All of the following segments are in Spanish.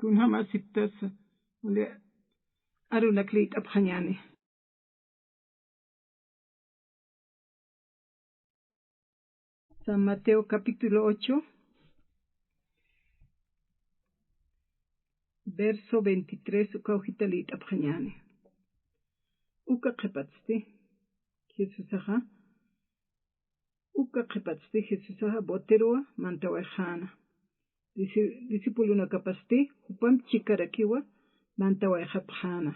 كونها ما سبتس ولا أرونا كليت أبخنياني. San Mateo capítulo 8, verso 23, ukaujitalit abjañane. Uka qepatzti, Jesusaja. Uka qepatzti, Jesusaja boterua mantawajana. Discipuluna kapasti, upam chikarakiwa mantawajapjana.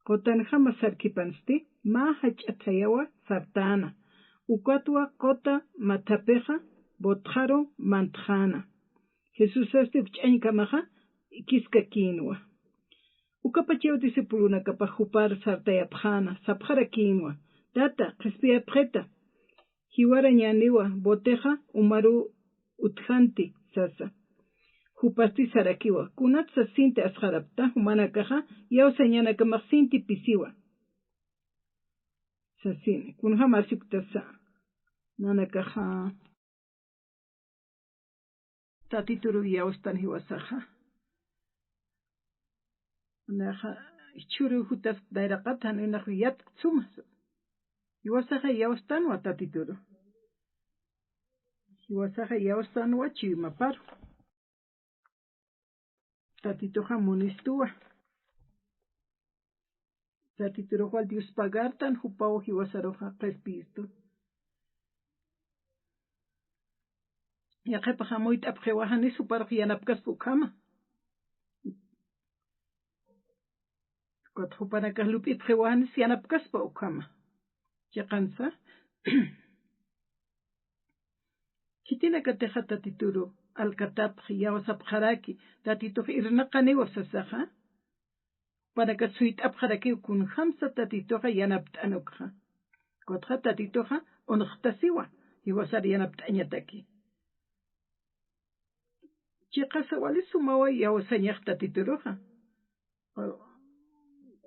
Kotanja masarkipansti, ma hachatayawa sartana. Ukatwa kota matapeja botjaro mantjana. Jesús uch'ankamaja kiska kinwa. Ukapacheo disipuluna kapajupar sartayapjana sapjara kinwa. Tata qespia preta. Hiwara ñaniwa boteja umaru utjanti sasa. Jupasti sarakiwa. Kunat sasinti asjarapta humanakaja yao señana kamasinti pisiwa. Sasine kunha masiktasa. Nanakaja tatituru yaustan hiwasaja. Naja churu hutas dairaqatan inahu yat sumas. Hiwasaja yaustan wa tatituru. Hiwasaja yaustan wa chimaparu. Tatituja munistua. Tatituru wal Dios pagartan hupawo hiwasaroja prespisto. Ya qepaja moit apjewahan isu para yanapkas pukama. Kot hupana kahlup ipjewahan is yanapkas pukama. Ya kansa. Kitina kateja tatituru alkatab yawasap haraki tatituj irnaqani wasasaja. Para que suit abjaraki kun hamsa tatituja yanapt anukja. Kotja tatituja onuchtasiwa hiwasar yanapt anyataki. Chiqasa wali sumawa yawasañaq tatituruja.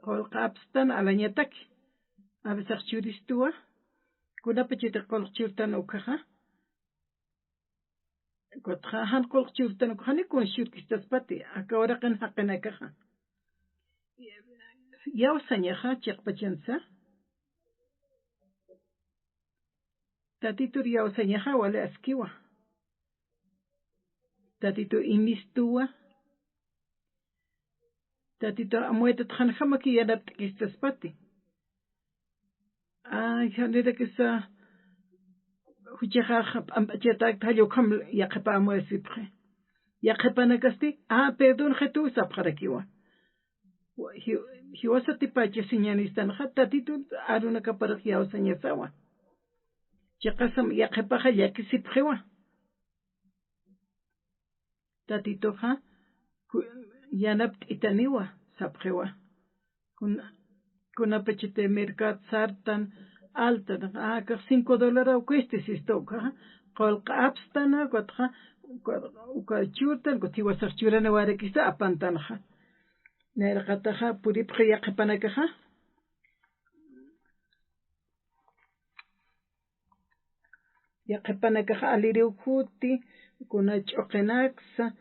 Holqapstan alañataki. Abisaq churistua. Kunapachita qolqchurtan ukaja. Kotja han qolqchurtan ukajani kun shurkistaspati. Akawaraqan haqinakaja. Yawasañaja chiqpachansa. Tatitur yawasañaja wali askiwa. Tatito imistua. Tatito amuetat hanjamaki yanapt kistaspati. Yanira kisa huchaja ampachetak tayo kam yakepa amuesipre. Yakepanakasti perdón jetu sapjarakiwa. Hiwasa tipache siñanistan tatito aruna kaparak yawasañasawa. Chaqasam yakepaja yakisipjewa. Tatitoja yanapt itaniwa sapjewa. Kunapachite mercat sartan altan. Que $5 cueste si stoka. Kolka abstana kotja ukachurtan kotiwasar churana warekista apantanja. Nerqataja puripja yaqipanakaja. Yaqipanakaja aliriukuti kuna ch'uqinaksa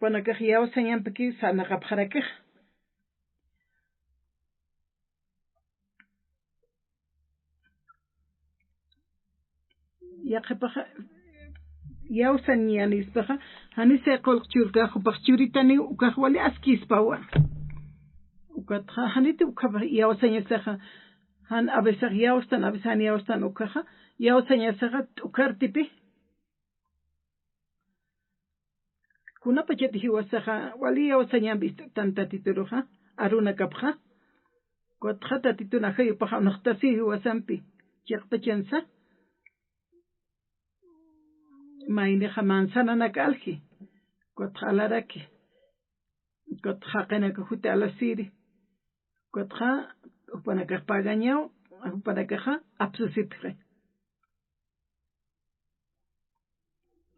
panakaja yawasañanpiki sanaqapjarakaja. Yaqipaja yawsañanispaja hanise qolqchurka hupaqchuritani ukajwali askispawa. Ukatja hanite ukaba yawsañasaja han abesaq yawstan abesan yawstan ukaja yawsañasaja ukartipi. Kunapachati hiwasaja wali yawsañanpis tantatituruja aruna kapja. Kotja tatituna hayupaja unuqtasi hiwasampi chiqpachansa. Maineja manzana nakalji. Kotja alaraki. Kotja qenaka jute alasiri. Kotja upanaka pagañao upanakaja apsusipre.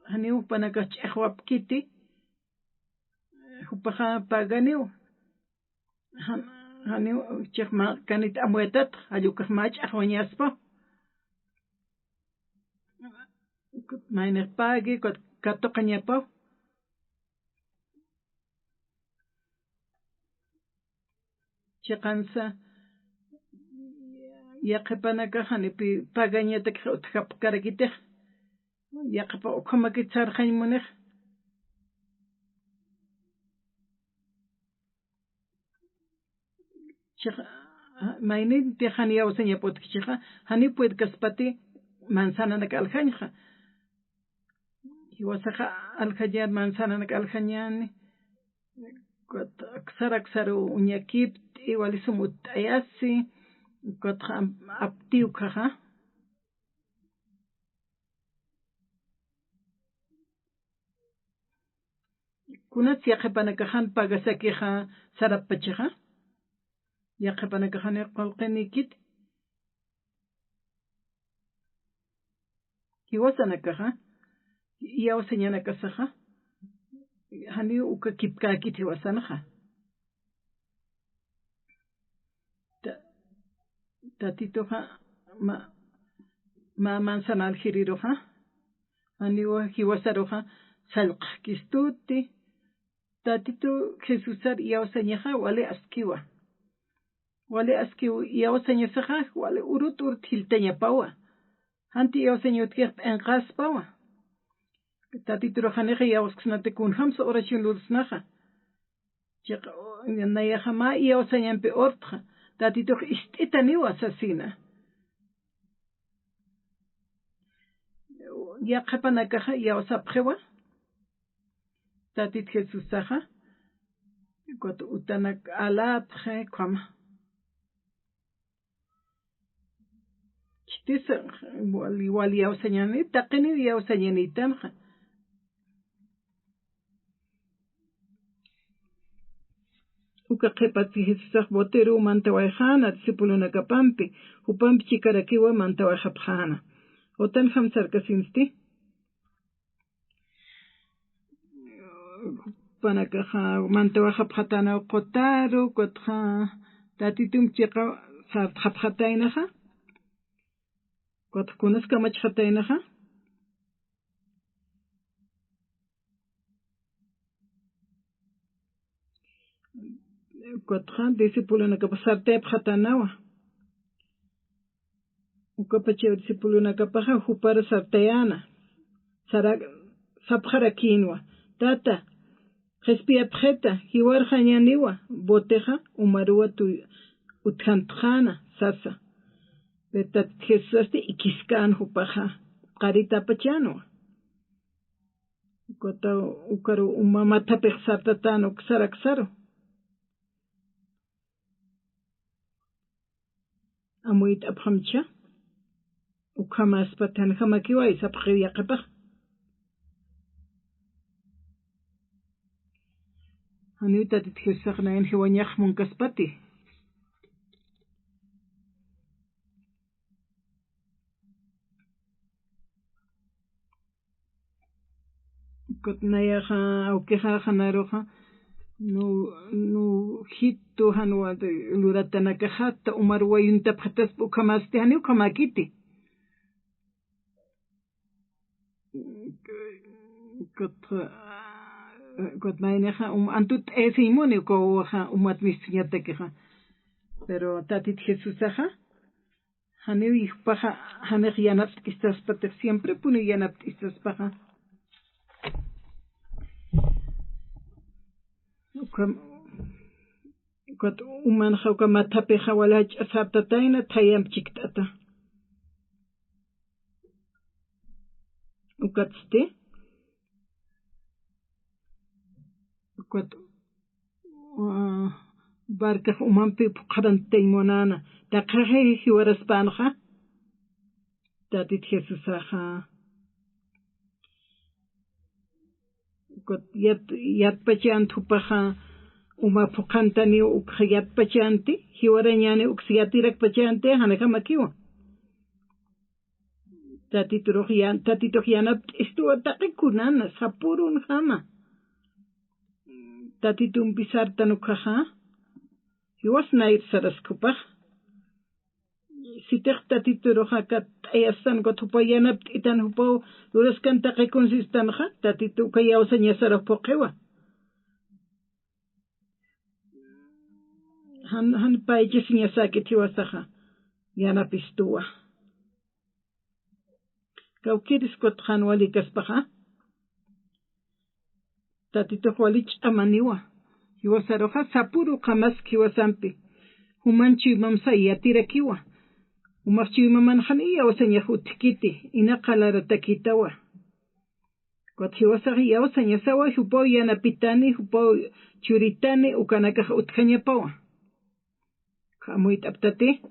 Hani upanaka ch'eqwapkiti. Upaja paganiu. Hani ch'eqma kanit amuetat ayukajmach ahwañaspa. Mainer pagi kot katoqañapaw. chiqansa yaqapanaka hanipi pagañata utqapkarakitej yaqapa uqamakicharqaymunej mayninti hani yawsaña putkichiqa hani puede kaspati manzananaka aljañqa hiwasaqa aljañar manzananaka aljañani aksara uñakipti walisumut ayasi kotqa aptiukaqa kunat yaqapanaka han pagasakiqa sarapachiqa yaqapanaka hani qolqinikit hiwasanakaqa yawsañanakasaqa hani uka kipkakit hiwasanaqa tatitoqa ma manzana aljiriruqa hani hiwasaruqa sallqakistuti tatito Jesusar yawsañaqa wale askiwa yawsañasaqa wale urut hiltañapawa hanti yawsañutkiq p'enqaspawa tatitoroqaniqa yawasqasnata kunhamsa oración lursnaqa chiqa nayaqa ma yawsañanpi ortqa tatitoqa ist'ita niwa sasina yaqapanakaqa yawsapqiwa tatit Jesusaqa kutu utanak alapqe qama chitisa wali yawsañani taqini yawsañanitanqa uka qhipati Jesusaq botero mantawayhana disipulunakapampi hupampi chikarakiwa mantawayhapqana otan hamsarkasinsti panakaqa mantawayhapqatana qotaro kutqa tatitumchiqa sarthapqataynaqa kutqa kunaska machqataynaqa kutqa disipulunakapa sartayapqatanawa ukapa chay disipulunakapaqa hupara sartayana sapqarakinwa tata qhispiyapqeta hiwarqañaniwa boteqa umaruwa utqantqana sasa Betat Jesus ikiskan hupaqa qarita pachanwa kota ukaru umamatapiq sartatano ksaraksaro amuit aphamcha ukhamas patan hamakiwa isapqi yaqapaq Anita Jesus nayan hiwañaq munkaspati Kotnayaqa awkiqa hanaruqa no hitu hanwa luratanaka hatta umar wayunta phatas ukhamasti hani ukhamakiti kotnayaqa antut esimuni ukawaqa umat misñatakiqa pero tatit Jesusaqa hani yihpaqa hani yanap istaspata siempre puni yanap istaspaqa Kot uman hawka matapi hawalach asartatayna thayam chiktata ukatste kot barka umanpi qarantay monana taqahe hiwaraspanqa tatit Jesusaqa kot yatpachan thupaqa uma phuqantani yatpachanti hiwarañani uksiyatirak pachante hanaqa makiwa tatituruq yanap istuwa taqikunana sapurun hama tatitumpi sartanuqaqa hiwasnayr saraskupaq sitiq tatituruqa ayastan thupa yanap itan hupa luraskan taqikunsistanqa tatitu kayawsaña saraq puqiwa han paige sinyasaki tiwasaja yana pistua kaukiris kotjan wali kaspaja tatito walich amaniwa hiwasaroja sapuru qamas kiwasampi humanchi mamsa yatirakiwa umarchi mamanjani yawasanya utkiti ina qalara takitawa kot hiwasari yawasanya sawa hupo yana pitani hupo churitani ukanaka utkanya pawa kamuit aptate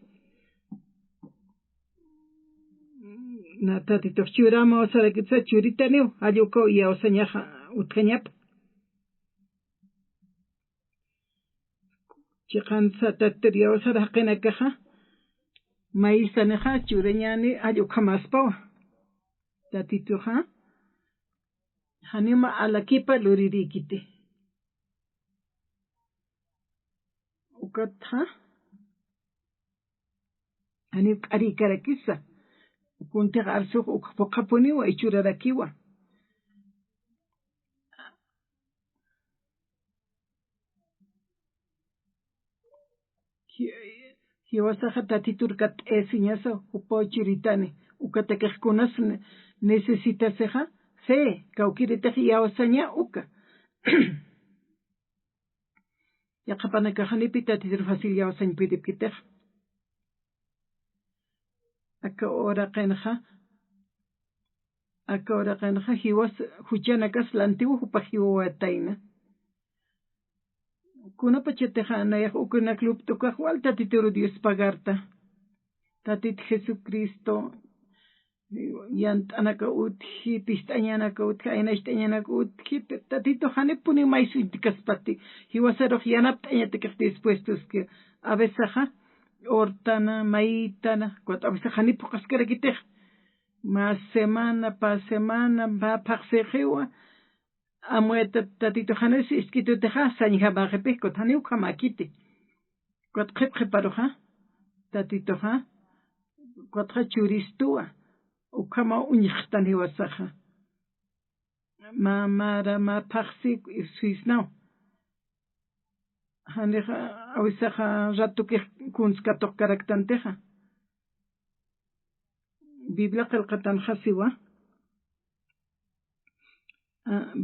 na tatito churama wasara kitsa churitani ayuko yawasanya utkanya chiqansa tatir yawasara qinakaja maisaneja chureñani ayukamaspawa tatitoja hanima alakipa luririkite ukatha hani arikarakisa kuntiqa arsuq ukapuniwa ichurarakiwa hiwasaja tatiturkat esiñasa upo churitani ukatakejkunas necesitaseja se kaukiriteji yawasaña uka yaqapanakajanipi tatitur fácil yawasañ pidipkitej aka hora qenja hiwas huchanakas la antigua hupajiwataina kuna pacheteja anayaj ukuna club tukajwal tatituru Dios pagarta tatit Jesucristo yant anaka utji pistañanaka utji aynashtañanaka utji tatito hanepuni maisuintikaspati hiwasaroj yanaptañatikaj dispuestos que a veces hortana maitana cuando a veces hanipu qascarakitej más semana pa semana va paqsejewa amueta tatito hanes iskito teja sañja bajepe kot haniu kamakiti kot qeparoja tatito ha kot churistua ukama uñiqtan hiwasaja mara ma paqsi suisnao haneja awisaja ratuke kunskatok karaktanteja Biblia qalqatan hasiwa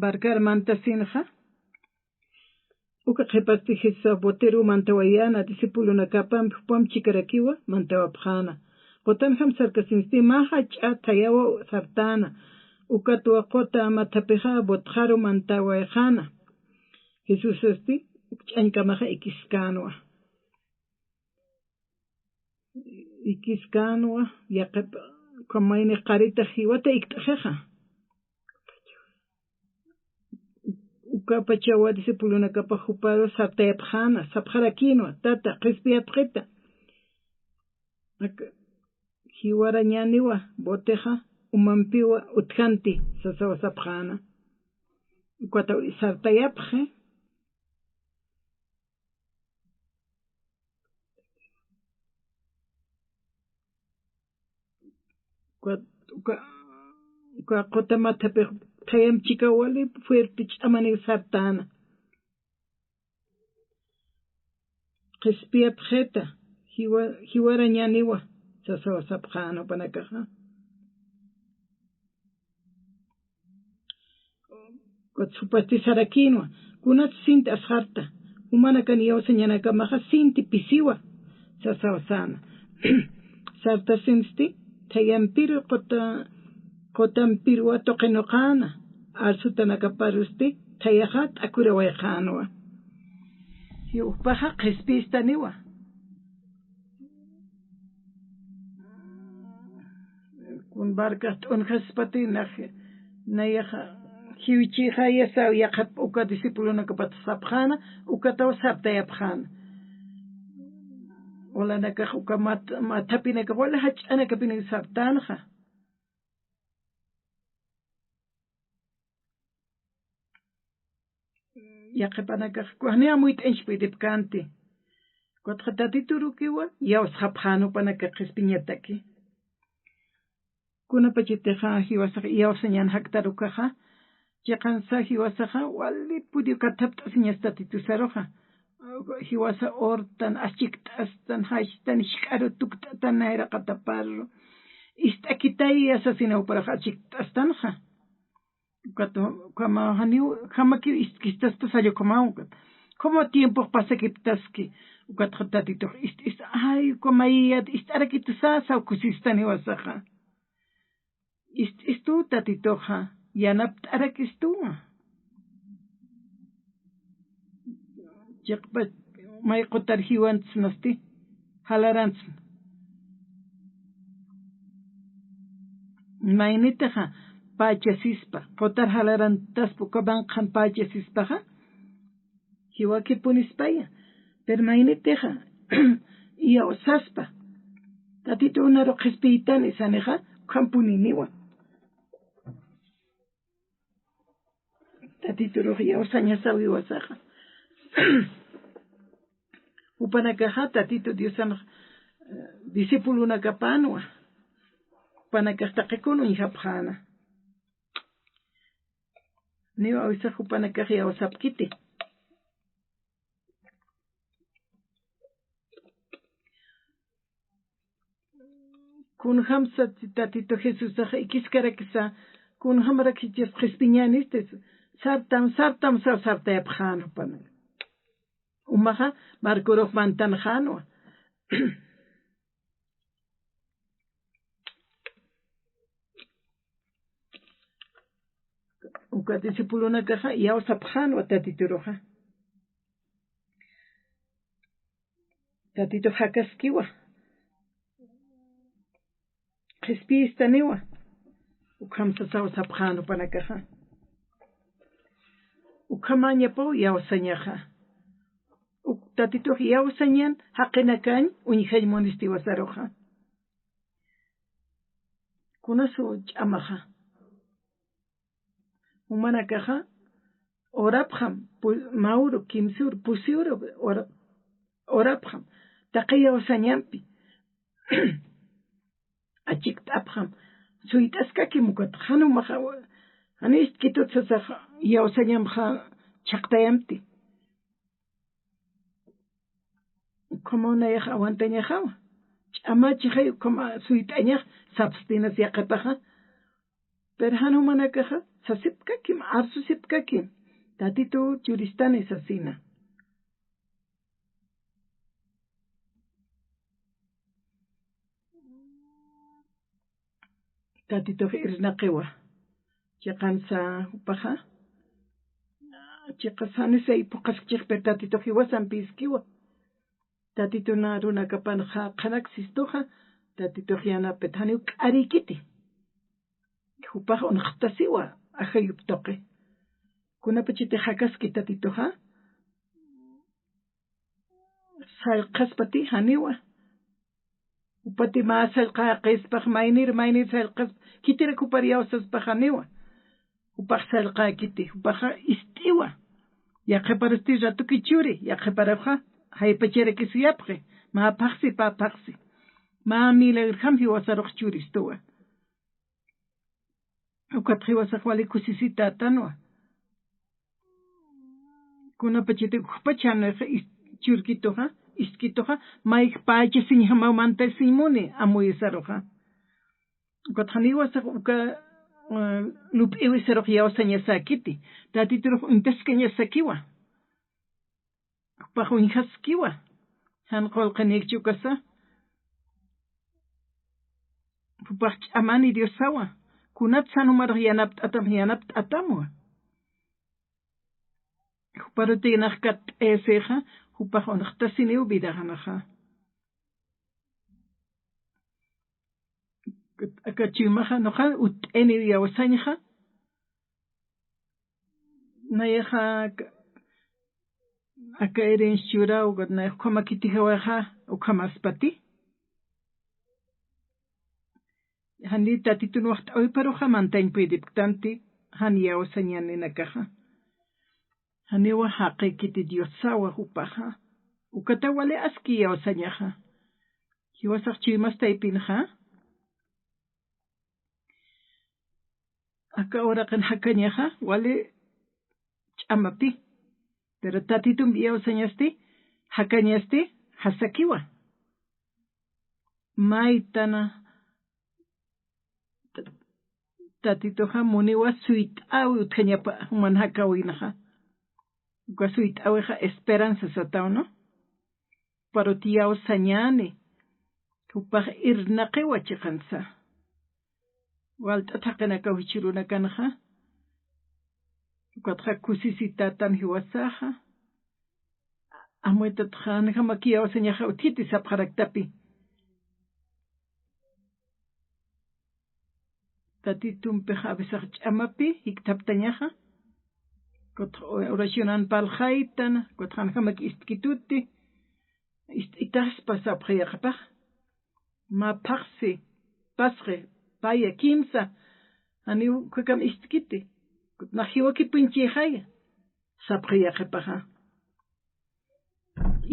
barcar mantasinja uka qhipasti hisa boteru mantawayana discípulo nakapam pam chikarakiwa mantawapjana qotan ham sarkasinsti maha ch'atayawa sartana uka tuaqota matapeja botjaro mantawayjana Jesús esti ch'ankamaja ikiskanwa yaqep komayni qarita hiwata ikt'ajeja Ukapachawa discípulo nakapa juparo sartayapjana sapjarakinwa tata qispiyapqita hiwara ñaniwa boteja umampiwa utjanti sasawa sapjana ukwata sartayapje uka qotamatape tayam chikawali fuerte chamani sartana qispiyapjeta hiwara ñaniwa sasawa sapjana panakaja kot supasti sarakinwa kunat sinti asjarta humana kaniyawa señanakamaja sinti pisiwa sasawa sana sarta sinsti tayampiru qotampirwa toqenoqana arsutanakaparusti tayajat akurawayqanwa hiupaja qispistaniwa kun barkas t'unqaspati nayaja hiwichija yasa yaqap uka discípulo nakapat sapjana ukatawa saptayapjana wala nakaj uka matapinaka wala hach'anakapini saptanja yaqapanakaj kuhnia muy t'enchpidipkanti kotqatatiturukiwa yawas japjano panaka qispiñataki kuna pachiteja hiwasaja yawasañan haktarukaja chaqansa hiwasaja wali pudio katapta siñastatitu saroja hiwasa ortan achiktastan hashtan ishkaru tuktatan naira kataparro istakitay asasinaw para achiktastanja kato kama haniu kama ki istkistas salió como tiempo pasa que taski ukatratito ist ay como ahí istara sasa ukusistani wasaja istu tatitoja yanap arakistu yakpa may qotar hiwants nasti halarants mainitaja pachasispa qotar halarantas pukaban kan pachasispaja hiwaki punispaya pero mainiteja y osaspa tatito una rojispitani saneja kampuniniwa tatito roja osaña sawi wasaja upanakaja tatito diosan discípulo una kapanwa panakastaqikunu ihapjana niwa awisa upanakaja osapkiti kun hamsa tatito Jesús ikiskara kisa kun hamra kijes cristianistes sartam yapjano pana umaha markurov mantan jano uka discipuluna kaja ya sapjano tatito roja tatito hakaskiwa Crispista niwa ukamsa saw sapjano pana kaja ukamanya po yaw sanyaja tatito yaw sanyan haqinakan unijay monisti wasaroja kunasu chamaja umana kaja orapjam mauro kimsur pusiuro orapjam taqiya wasanyanpi achiktapjam suitaskaki mukat hanu maja anis kitutsasa yaw sanyamja chaqtayamti como na yaja aguantañaja chamachija como suitañaj sapstinas yaqapaja pero hanu manakaja sasipkakim arsusipkakim tatito churistani sasina tatito irnaqiwa chiqansa upaja chiqasani say puqas chiqper tatito hiwasan piskiwa tatito na runa kapanja qanaksistoja tatito yana petani arikiti upaja unqtasiwa ajayuptoqe kunapachite hakaski tatitoja salqaspati haniwa upati ma salqa qispaq mainir salqas kitira kupariawsas pajaniwa upaq salqa kiti upaja istiwa yaqeparasti ratu kichuri yaqeparaja haypachere kisuyapqe ma paqsi ma milagramhi wasaruq churistuwa ukatqi wasaqwali kusisita tanwa kunapachite kupachana churkitoja iskitoja maik pache sinhama manta simuni amuisaroja ukatqani wasaq uka lupiwi saruq yawsaña sakiti tatituro intaskaña sakiwa upaqun haskiwa hanqolqanikchu kasa upaq amani diosawa kunat sanumaraq yanapt atamwa uparutinaqkat eseja upaq unaqtasini ubidaqanaja akachimaja noja ut'eni yawsañaja nayaja aka eren shura ugatna koma kitijawaja ukamaspati hani tatitun waqt oy paroja mantain pidiptanti hani yawsañani nakaja hani wa haqi kiti diosawa upaja ukatawale aski yawsañaja hiwasaq chiymastaypinja aka oraqan hakañaja wale ch'amapi pero tatitun yawsañasti hakañasti hasakiwa maitana tatitoja muniwa suit'awi utqañapa human hakawinaja kwa suit'awiqa esperanza sataw no parotiyaw sañani upaq irnaqiwa chiqansa walt'ata qinakawichiruna kanaja ukatqa kusisitatan hiwasaja amuitatqa nijamakiyaw sañaja uthiti sapqaraktapi tatitumpiqa abisaq ch'amapi hiktaptañaja kutqa oracionan palhaytana kutqa nijamaki istkituti ist'itaspa sapqayaqapaq ma phaqsi pasqi paya kimsa aniw kukam istkiti nahiwaki pinchihaya sapqayaqapaqa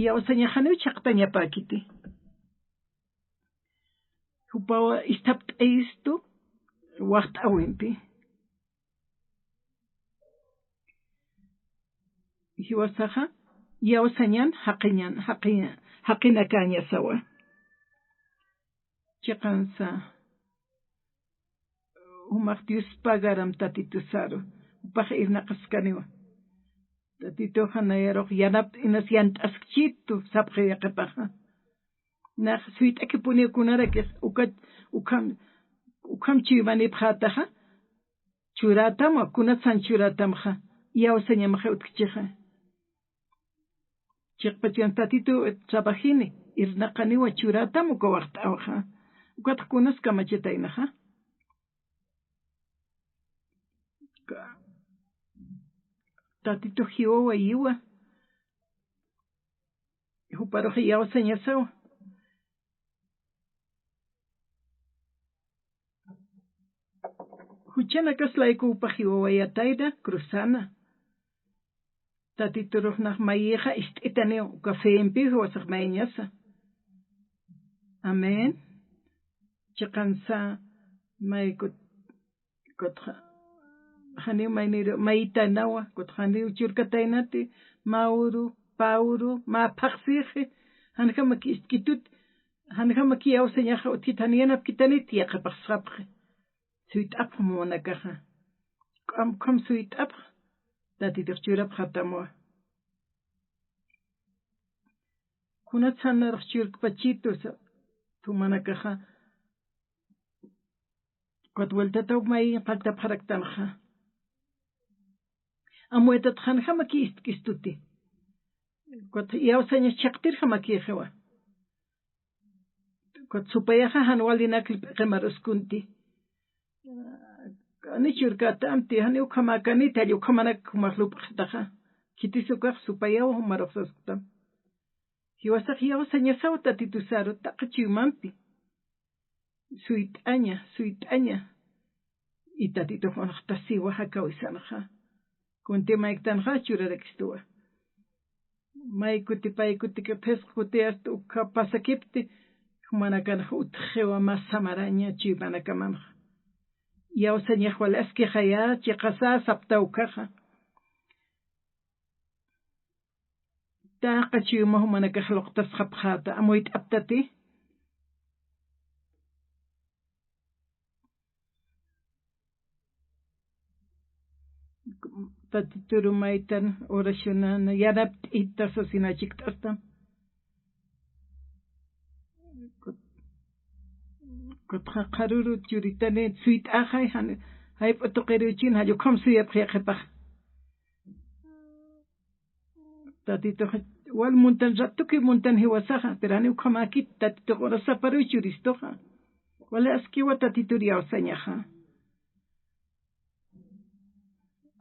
yawsañajaniw chaqtañapakiti hupawa istapt'ayistu waqt'awinpi hiwasaqa yawsañan haqinakaña sawa chiqansa umaq Dios pagaram tatitusaru upaq irnaqaskaniwa tatituqa nayaruq yanap inas yant'askchitu sapqayaqapaqa naq suit'aki punikunarakiq ukam chimanipqataqa churatama kunatsan churatamqa yawsañamaqa utk'ichiqa chiqpachan tatitu trabajini irnaqaniwa churatamu kawaqt'awqa ukatqa kunaska machetaynaqa tatitu hiwawa yiwa huparuqa yawsañasawa huchana kaslayku upaq hiwawayatayta cruzana tatituruq naq mayiqa ist'itaniw cafémpi wasaq mayñasa amén chiqansa maykut kutqa hani mayniru maytanawa kutqaniw churkataynati mauru pauru ma phaqsiqi hanjamaki istkitut hanjamaki yawsañaqa uthita yanapkitanit yaqapaqsqapqi suit'apq monakaqa q'am suit'apq tatituq churap hatamuwa kunatsanaraq churkpachitus tumanakaqa qat vueltataw may qaltapaqraqtanaqa amuetat hanjamaki istkistuti qat yawsañas chaqtir hamakiqiwa qat supayaqa hanwalinakil qimaruskunti ani churkatamti hani ukamakanita ukamana kumaqlupqtaqa kitisukaq supayaw humaruqsaskutam hiwasaq yawsañasaw tatitusaru taqachiwmanpi suit'aña itatitu hunaqta siwa hakawisanaqa kunti mayktanaqa churarakistuwa maykuti paykuti phesquti hasta ukha pasakipti humanakanaqa utqiwa mas samaraña chimanakamanqa yawsañaq walaski haya chiqasa saptawkaqa taqa chiwma humanakaq luqtas hapqata amuyt aptati tatituru maytan oracionana yarapt itas asinachiktastam kutqa qaruru churitani suit'aqay hayp'utuqiruchin hayukham suyapqiyaqipaq tatito wal muntan ratuki muntan hiwasaqa pero ani ukhamakit tatito orasaparu churistoqa wala askiwa tatituri yawsañaqa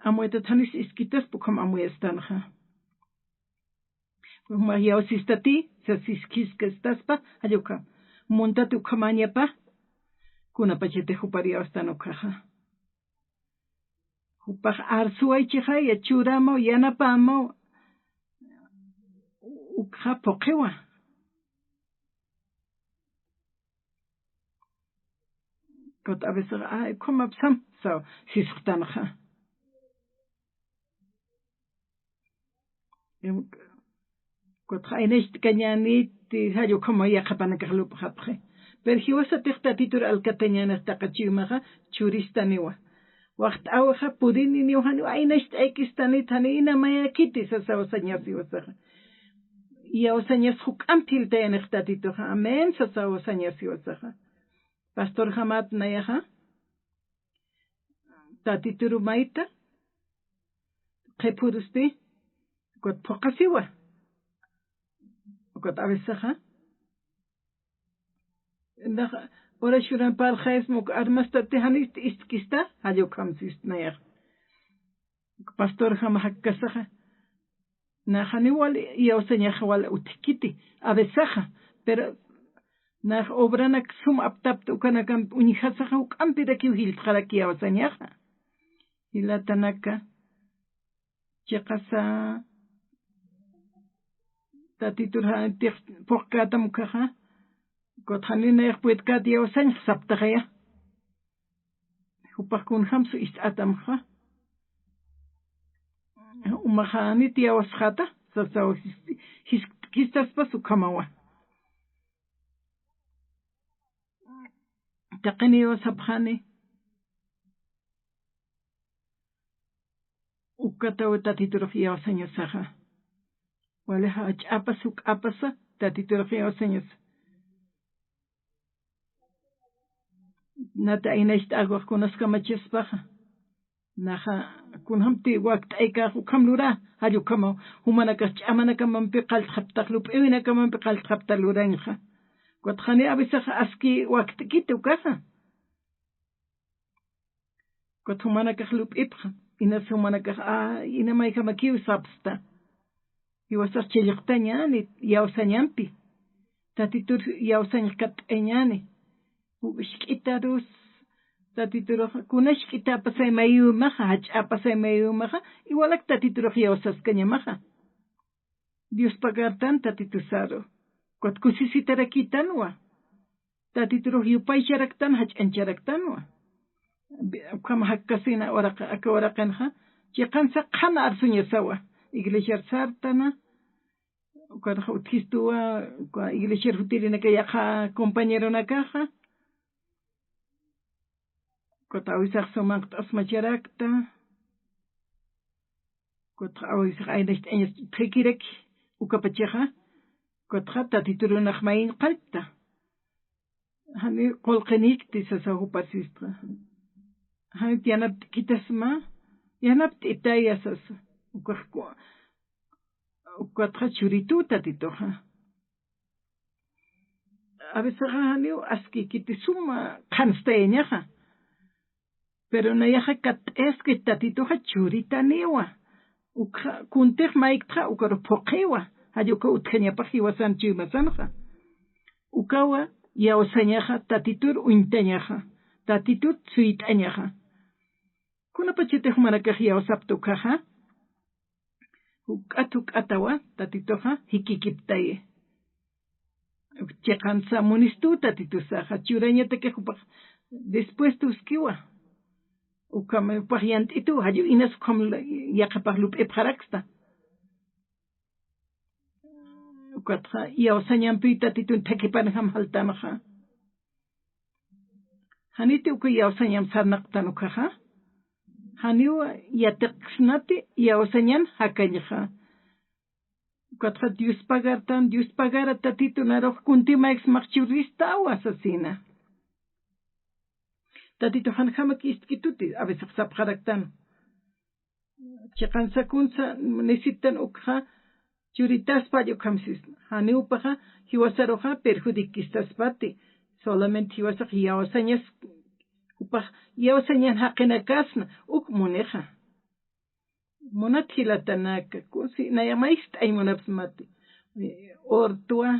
amueta tanis iskitas pukham amuyastanaqa uma yawsistati sasiskistaspa hayukha muntatu ukhamanyapa kuna pachete hupariyawastanukaqa hupaq arsuaychiqa yachuramaw yanapamaw ukha poqiwa kot a veces kumapsam so sisqtanaqa Kotja inest cañani ti hayo como ya kapana kahlup hapje. Pero hiwasa tikta titur alcateñana takachimaha churistaniwa. Wacht auha pudini ni ohanu inest ekistani tani ina maya kiti sasa osanyasi wasaha. Ya osanyas huk ampil te enektatitoha. Amen sasa osanyasi wasaha. Pastor Hamat nayaha. Tatituru maita. Kepurusti. Kot pokasiwa. Kot avisaha. Ora shuran pal khais muk armasta tehanist istkista hayo kamsist nayah. Pastor Hama hakkasaha. Na haniwal ya osanyah wal utkiti. Avisaha. Pero na obranak sum aptap ukanakam unihasaha ukampira ki uhiltharaki ya osanyaha. Ilatanaka. Chekasa. Tatiturha tir pokata mukaha. Kot hanina yakpuit kat ya osanyah saptahaya. Upakun hamsu ist atamha. Umahani tia oshata. Sasa histas pasu kamawa. Takini osabhani. Ukata utatiturha osanyasaha. Waleha achapasuk apasa tatiturha osanyas. Nata inest agwa kunaska machespaha. Naha kunhamti waqt aika kamlura hayo kama humanaka chamanaka mampiqal khaptaqlup ewinaka mampiqal khaptaluranja. Kot khani abisaha aski waqt kitu kaha. Kot humanaka khlup ipha. Inas humanaka ina maika makiu sabsta. Iwasar cheliqtañani yausanyampi. Tatitur yausanykat eñani. Ushkitarus tatituro kunashkita pasay mayu maha hach pasay mayu maha igualak tatituro yausas kañamaha. Dios pagartan tatitusaro. Kot kusisitarakitanwa. Tatituro yupay charaktan hach ancharaktanwa. Kama hakkasina akawaraqanha. Chiqansa qhana arsuñasawa. Iglesia sartana. Cuando utkistuwa iglesia rutirina kaya compañero na caja. Kota awisaq somaqt asmacharakta. Kota awisaq aynacht añas trekirek ukapachaja. Kota tatiturunaq mayin qalta. Hani qolqinikti sasahupasistra. Hani tianapt kitasma. Yanapt itayasas. Ukatra churituta titoja. A veces hanio aski kitisuma kansteñaja. Pero na yaja kat eski tatitoja churita niwa. Ukha kuntech maiktra ukaro pokewa. Hayuka utkanya pajiwa san chuma sanja. Ukawa ya osañaja tatitur uintañaja. Tatitur tsuitañaja. Kuna pachitej marakajia osaptukaja. Ukatuk atawa tatitoja hikikiptaye. Chekansa munistu tatitusaja churañata que después tuskiwa. Ukame pajiantitu hayu inas kom yakapahlup eparaxta. Ukatra ya osañampi tatitun tekipanham haltamaja. Haniti uku ya osañam sarnaqtanukaja. Haniwa yateqsnati ya osañan hakañaja. Katra Dios pagartan, Dios pagara tatito naroh kuntima ex machurista o asesina. Tatito hanhamak istkituti, a veces sapharaktan. Chekansa kunsa necesitan ukha churitas payo kamsis. Haniupaha hiwasaroha perjudikistas pati. Solamente hiwasak ya osañas upah ya osañan hakenakasna uk muneja. Monathilatanaka kusi nayamaist ay monapsmati. Ortua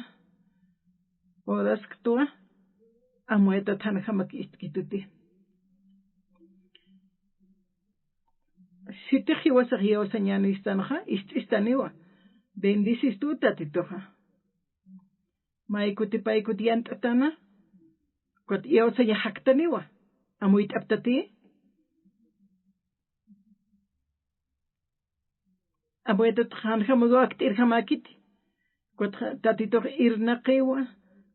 orasktua amueta tanhamak istkituti. Si te hiwasak ya osañan istanaja istaniwa. Bendicis tu tatitoja. Maikuti paikuti yantatana. Kot ya osaña haktaniwa. Amuit aptati. Abueta thanhamugo aktir hamakiti. tatito irnaqiwa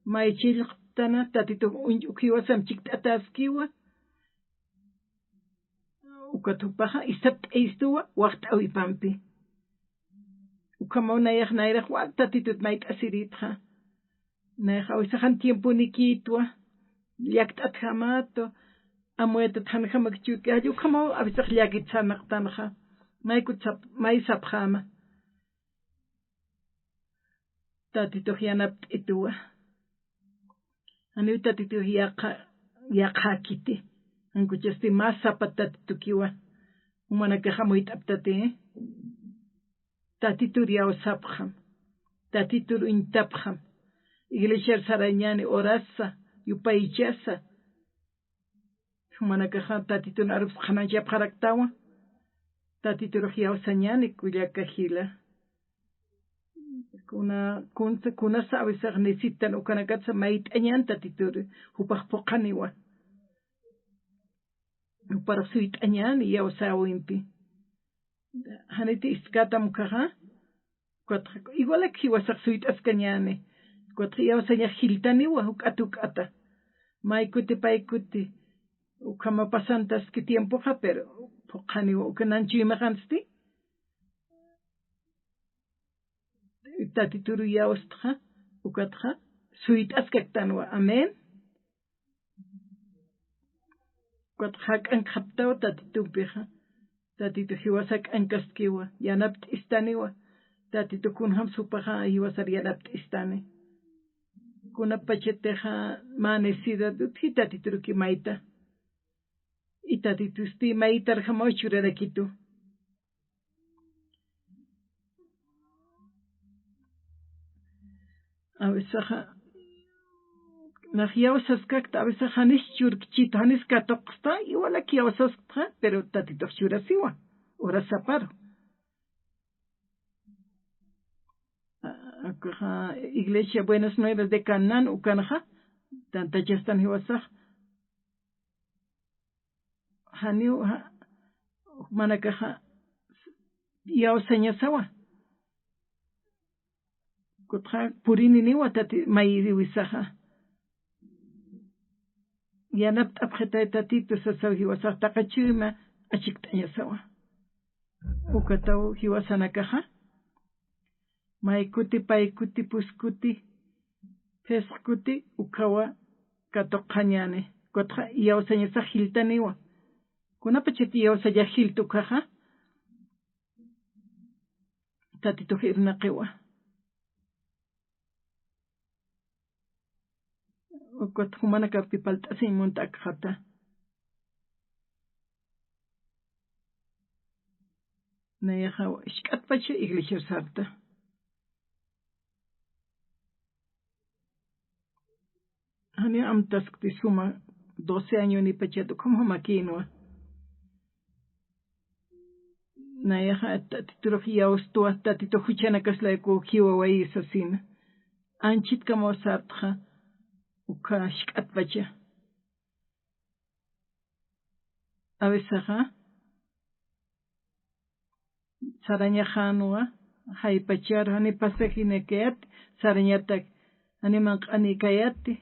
maichilqtana tatito unjukiwa samchik ataskiwa ukatupaja istapt eistuwa waqt awipampi ukamona nairaq wa tatitut mait asiritja neja oisajan tiempo nikitwa llaktat jamato amueta tanjamak chukayu kamo abisaq llakitsanaqtanja maikutsap maisapjama tatito yanap ituwa ani tatito yaqakiti ankuchasti masapa tatitukiwa umanaka jamuit aptate tatito riawsapjam tatito intapjam iglesia sarañani orasa yupaychasa umanaka tatito narus khananja paraktawa tatito riawsañani kuyakajila kuna sabes necesitan ukanakatsa mait añanta titur hupaqpoqaniwa para suit añani ya usawimpi haniti iskata mukaja igual aquí wasaq suit askañani ya usaña hiltaniwa hukatukata maikuti paikuti ukama pasantas que tiempo ja pero poqaniwa ukananchi magansti tatituru yaustja ukatja suit askaktanwa amen kwatja kan khaptaw tatitupija tatitu hiwasak ankaskiwa yanapt istaniwa tatitu kunham supaja hiwasar yanapt istani kuna pacheteja manecida duthi tatituru kimaita y tatitu sti maitar jamochurerakitu a veces najiawsas kakta a veces hanis churkchit hanis katoqsta igual aquí awsas pero tatito churasiwa ora saparo iglesia Buenas Nuevas de Canaán ukanaja tanta chastan hiwasaj haniu manakaja yawsañasawa kutja purini ni watati mayiri wisaja yanapt abjeta tatito sasaw hiwasaj taqachima achiktañasawa ukataw hiwasanakaja maikuti paikuti puskuti peskuti ukawa katoqañane kutja yawsañasaj hiltaniwa kunapacheti yawsaya hiltukaja tatito hirnaqiwa ukot humana kapti palta sin montak jata nayaja ishkat pache iglesia sarta hani amtas kti suma 12 años ni pacheto como maquino nayaja tatitología ostua tatito huchana kasla ko kiwa waisa sin anchit kamo sartja uka shkat pache a veces saraña janua hay pachar hani pasajine keat sarañatak hani manqani kayati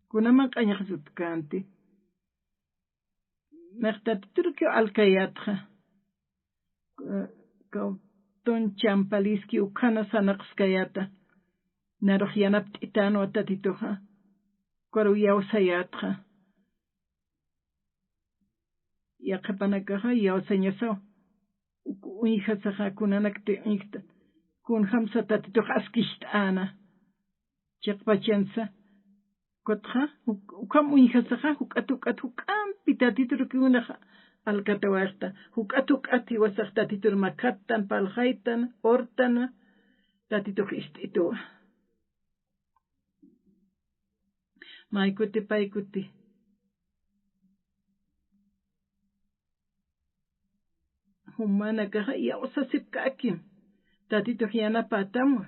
kuna manqaña kanti naqtat turkio alkayatja ton champaliski ukana sanaqskayata narojianapt itano tatitoja kwaru yawsayatja yaqapanakaja yawsañasaw uijasaja kunanakte ikta kun hamsa tatitoja askishtana chaqpachansa kotja ukam uijasaja hukatukat hukampi tatiturukunaja alkatawarta hukatukati wasaq tatitur makatan paljaitan ortana tatituj istituwa maikuti paikuti humana kaja yawsasipkakim tatituj yanapatamu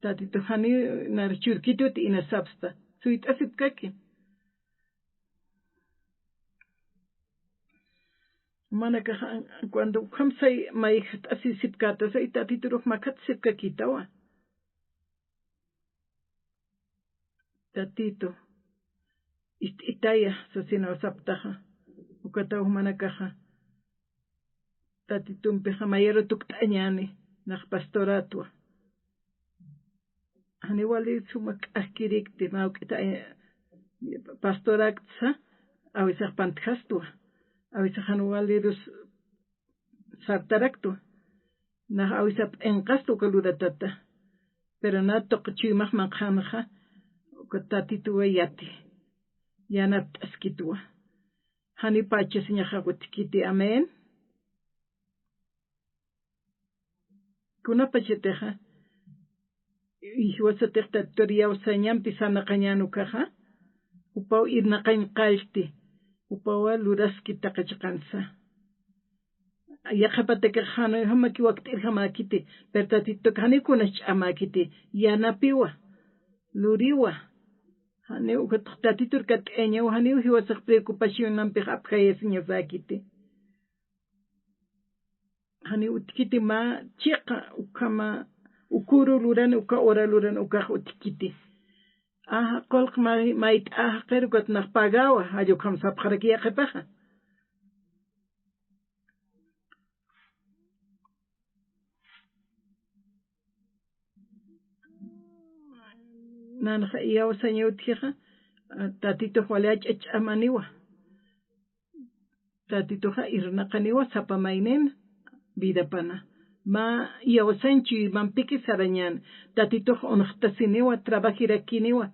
tatituj hani narchurkitut inasapsta suitasipkakim manaka cuando kamsay may así sipkata sa itatituro makat sipka kitawa tatito itaya sa sinawsaptaja ukataw manakaja tatitumpeja mayero tuktañani nak pastoratwa haniwali sumak akirikti maukita pastoraksa awisaq pantjastwa awisaq hanuwalirus sartaraktu nah awisaq enqastu kaluratata pero na toqchimaq manqanaja ukatatitua yati yanat askitua hani pacha siñaja utkiti amen kuna pacheteja ihwasatejta toria usañampi sana qañanu kaja upaw irnaqañ qalti upawa luraski taqachqansa yaqapateka hanu hamaki waqti hamakiti pertatito kanikuna ch'amakiti yanapiwa luriwa hani ukatatitur kat'eñaw hani hiwasaq preocupación nampi apkayasiñasakiti hani utkiti ma chiqa ukama ukuru lurani uka ora lurani uka utkiti qolq mayt qerukat naq pagawa ayo kamsapqaraki yaqapaja nanaja yawsañawtija tatito waliach amaniwa tatitoja irnaqaniwa sapamainen vida pana ma yawsanchi mampiki sarañan tatitoja unaqtasiniwa trabajirakiniwa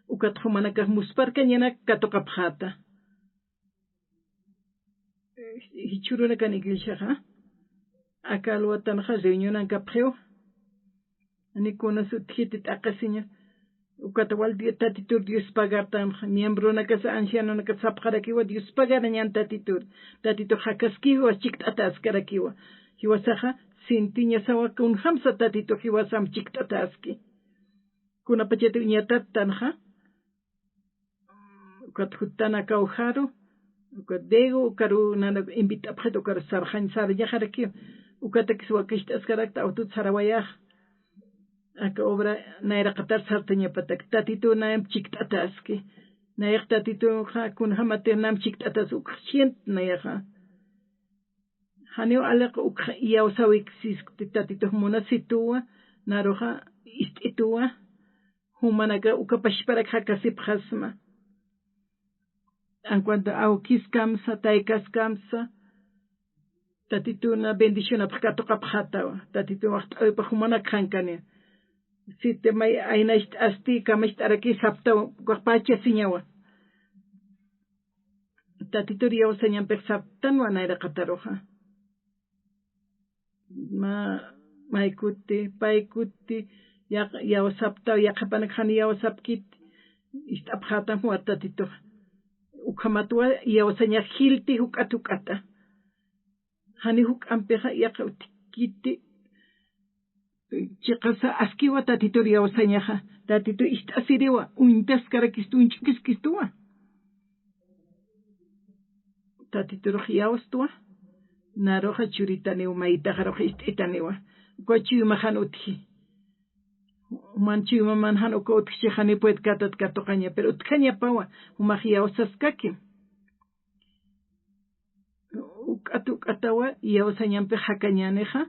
ukatjo manakaj musparka ñana katoqapjata hichuruna kan iglesiaja akalwatanaja reunionan kapjeo anikuna sutjiti taqasiña ukatawal tatitur Dios pagartan miembro nakasa anciano nakasa sapqarakiwa Dios pagarañan tatito hakaskiwa chikt'ataskarakiwa hiwasaja sintiña sawa kun hamsa tatito hiwasam chikt'ataski kuna pachete uñatatanja ukatjutana kaujaro ukadego ukaru nana invita objeto ukaru sarjan sarjajarakiwa ukatakiswa kishtaskarakta autut sarawayaj aka obra naira qatar sartaña patak tatito naim chiktataski nayaq tatito kun hamate nam chiktatas ukhient nayaja hanio alaq ukh yawsawik sis tatito monasituwa naroja istituwa humanaka ukapashparak hakasip khasma en cuanto a ukiskamsa taikaskamsa tatito na bendición apkato qaphatawa tatito waqt aypa humana khankani si te may aynash asti kamash araki sapta qapacha siñawa tatitoria usañan persaptan wanaira qataroja maikuti paikuti ya sapta ya qapanak hani ya sapkit istapjatan huatatito ukhamatwa ya usaña hilti hukatukata hani huk ampeja ya kiti chiqasa askiwa tatitoria usañaja tatito istasiriwa untaskarakistu unchikiskistuwa tatitoro yawastuwa naroja churitani umayta jaroja istitaniwa kochi mahanuti manchi manhan ukotchi hani puede katat katoqaña pero utkaña pawa umagia usaskaki ukatawa yawsañampi hakañaneja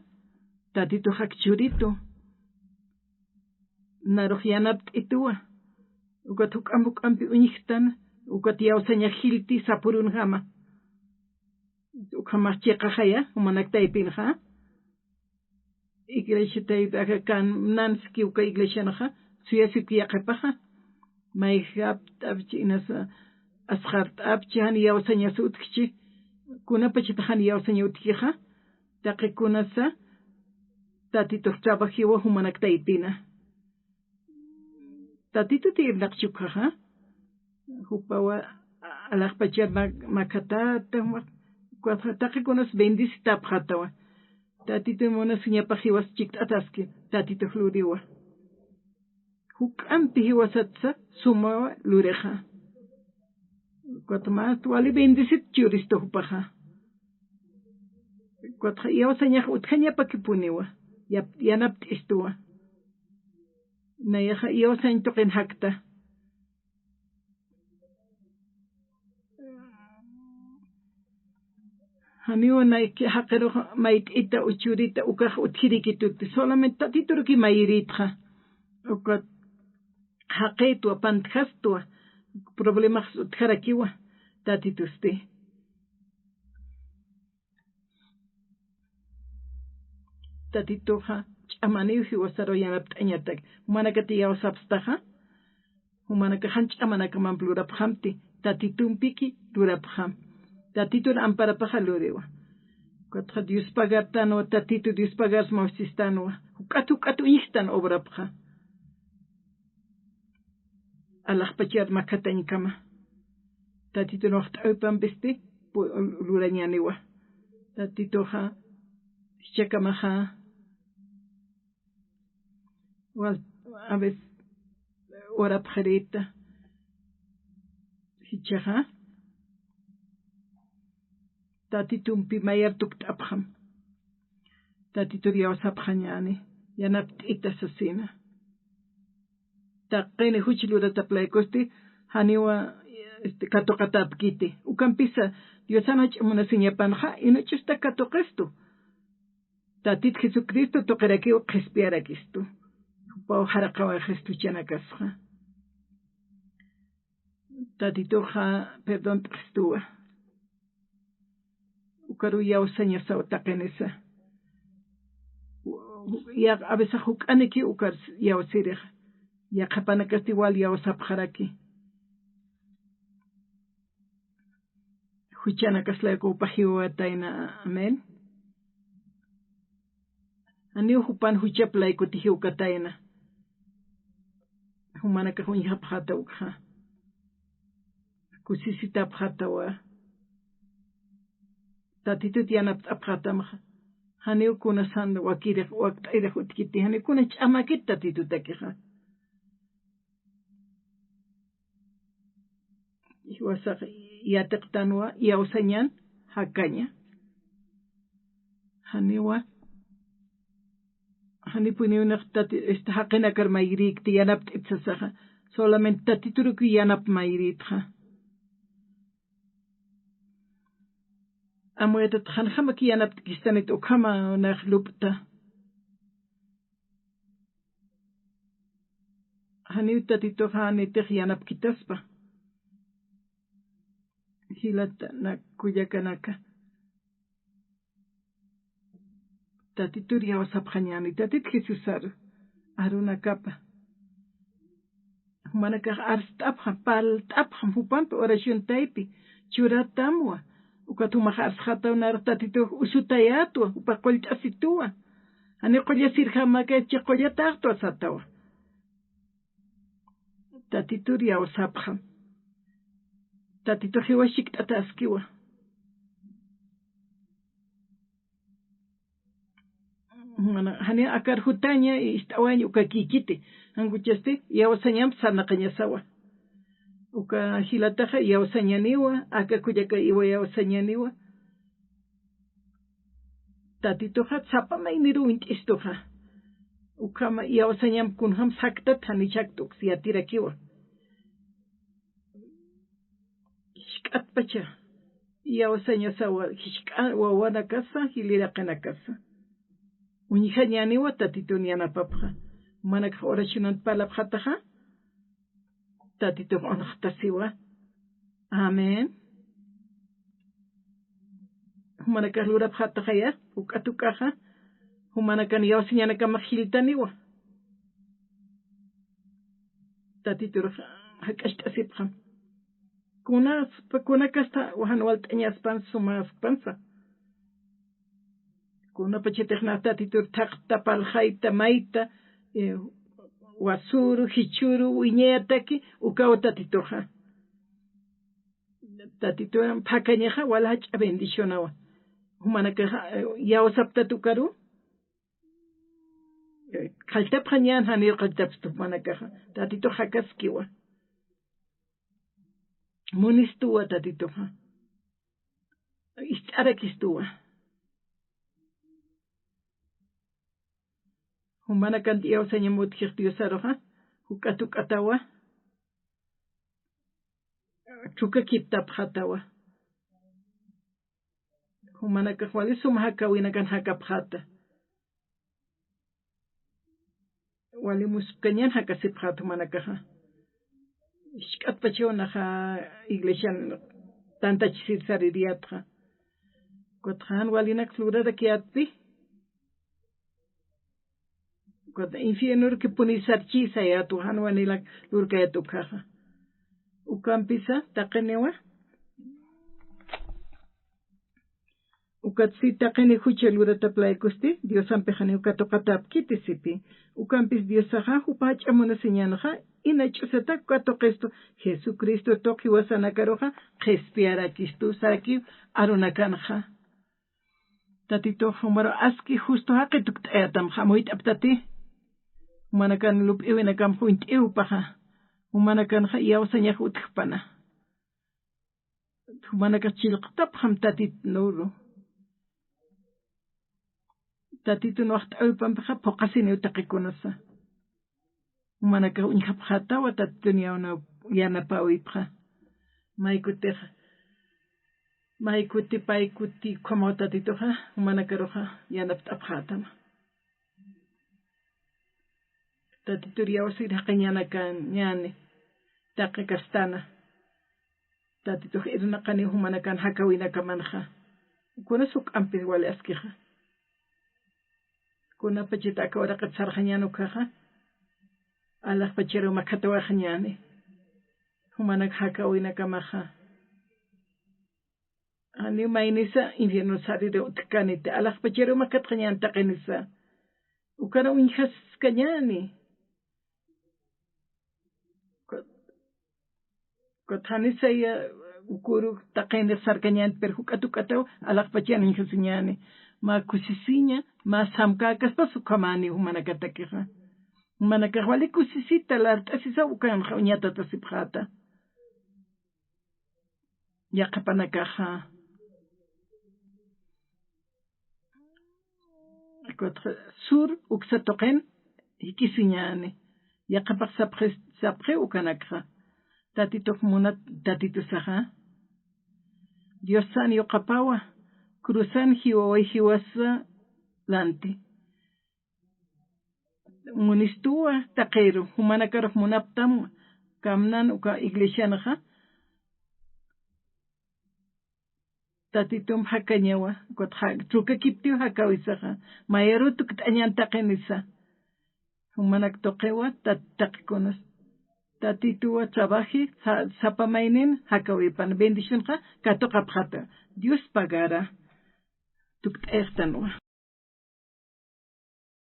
tatito hakchurito narojyanap ituwa ukatuk ampi uñiktan ukatiyawsaña hilti sapurun hama ukamachika haya umanaktaipinja iglesia tayta kan nanski uka iglesia naja suyasiki yaqapaja mayhap tabchinas askhart abchan yawsaña sutkchi kunapachita han yawsaña utkija taqikunasa tatito trabajiwa humanaktaipina tatito tirnaqchukaja hupawa alaqpachar makatata taqikunus bendisita pjatawa tatito monas ñapajiwas chiktataski tatito fluriwa huk ampi hiwasatsa sumawa lureja cuatma tuali bendisit churisto hupaja Cuatro yawsaña utkaña pakipuniwa. Yanapt istua. Nayaja yawsañ toquen hakta. Haniwa na que haquero mait ita uchurita ukaj utkirikituti. Solamente tatituruki mayritja. Uka haqitua pantjastua. Problemas utkarakiwa. Tatitusti. Tatituja chamaniuji wasarollanapta añatak. Humanakati yawsapstaja. Humanaka hanch amanaka man pluraphamti. Tatitumpiki plurapham. Tatitur amparapaja lurewa. Cuatro Dios pagartano, tatitu Dios pagars maustistano. Katu ihtan obrapja. Allah pachar makatañ kama. Tatitu nocht open besti, lurañaniwa. Tatituja, chakamaja. Wal, a veces, ora pjarita. Hichaja. Tatitumpi mayar tuktapham. Tatitur yawsapjañani. Yanapt itasasina. Taqene huchilura taplaikosti. Haniwa katokatapkiti. Ukampisa. Diosanach munasiñapanja. Inochusta katokestu. Tatit Jesucristo toqerakiwa qespiarakistu. Pau harakawa gestu chanakasja. Tatituja perdón tqestua. Ukaru yawsaña sawtaqenesa. Ya a veces hukaniki ukar yawsirij. Ya qapanakasti igual yawsapjaraki. Huchanakaslako upajiwataina amen. Ani hupan huchaplaiku tihiukataina. Humanaka hunyapjata ukha. Kusisita pjatawa. Tatitut yanap apjatamja. Hani ukuna sand wakire waktaire hutkiti. Hani kuna chamakit tatitutakeja. Iwasak yataktanwa yawsañan hakaña. Haniwa. Hani puniunak tati haqina karmayrik ti yanap itsasaja. Solamente tatituruku yanap mayritja. Amueta tjanjama ki yanap kistanit ukama naglupta. Hani tatitoja anitej yanap kitaspa. Hilata na kuyakanaka. Tatitur yawsapjañani. Tatit Jesusar. Aruna kapa. Humanaka arstapja pal tapja hupampa oración taipi. Churatamwa. Ukatumaj arsjata unar tatitur usutayatwa. Upakolchasitua. Ani qoyasirjamaka chiqoyataqtua satawa. Tatitur yawsapja. Tatitur hiwashik tataskiwa. Hani akar hutaña istawaña ukakikiti. Anguchaste yawsañam sanaqañasawa. Uka hilataja yawsañaniwa. Akakuyaka iwa yawsañaniwa. Tatitoja tsapamay niru intistoja. Ukama yawsañam kunham saktat hanichaktuk siyatirakiwa. Hishkatpacha. Yawsañasawa hishka wawanakasa hiliraqanakasa. Unijañaniwa tatitun yanapapja. Manak oracionan palapjataja. Tatitun onachtasiwa. Amen. Humanakas lurapjataja ya. Ukatukaja. Humanakan yawsañanaka majiltaniwa. Tatitur hakashtasipja. Kunakasta wahanwalt añaspan sumas panza. Kuna pachetejna tatitur tapaljaita maita wasuru hichuru wiñeataki ukawa tatiturja. Tatituran pakañaja walach bendicionawa. Humanaka yawsaptatukaru. Kaltapjañan hanir kaltapstup manakaja. Tatitur hakaskiwa. Munistua tatiturja. Istarakistua. humana kan dios señamut Dios hukatuk atawa chuka kitap hatawa humana ka wali sumhaka wina kan hakap hata wali muskanyan hakasip hat humana ka ishkat pachona ha iglesia tanta chisir saririatra kothan wali nak flura da kiatpi kot infierno que punisar chisa ya tu han wani la lurka ya tu kaha ukampisa taqenewa ukatsi taqeni huchelura taplay kusti Dios ampejani ukatokatap kitisipi ukampis Dios saha upach amona señanaha inachusata katokesto Jesucristo toki wasana karoha gespiara kistu saki arunakanha tatito humaro aski justo haketuk tayatam hamoit aptati humanakan lup iwinakam huint iupaha humanakan ha iawsanya utkpana humanaka chilqtap ham tatit nuru tatito nocht aupam ha pokasini utaqikunasa humanaka unkhapkhata wa tatuniya una yana pawipha maikuti paikuti como tatito ha humanaka roha yana tapkhatama tatituria osir haqanyana kan nyane taqe kastana tatito irna qani humana kan hakawina kamanha kuna suk ampi wala askiha kuna pachita ka wara qatsar khanyano kaha ala pachero makatawa khanyane humana hakawina kamaha ani mainisa infierno sari de utkanite ala pachero makat khanyan taqenisa ukana unhas kanyani kothanisa ya ukuru taqene sarkanyan perhukatukato alaq pachan inhasinyani ma kusisinya ma samkakas pasukamani humanakatakiha humanakawali kusisita lartasisa ukan khawnyata tasibkhata yaqapanakaha sur uksatoqen hikisinyani yaqapaq sapre ukanakha tatito munat tatito saha Dios san yoqapawa cruzan hiwasa lanti munistua taqero humanakar munaptam kamnan uka iglesia naha tatitum hakanyawa kotha truka kiptiu hakawisaha mayerutuk anyan taqenisa humanak toqewa taqqikonas tatituwa trabaji sapamainin hakawipan bendición ka katoqapkhata Dios pagara tukt'extanwa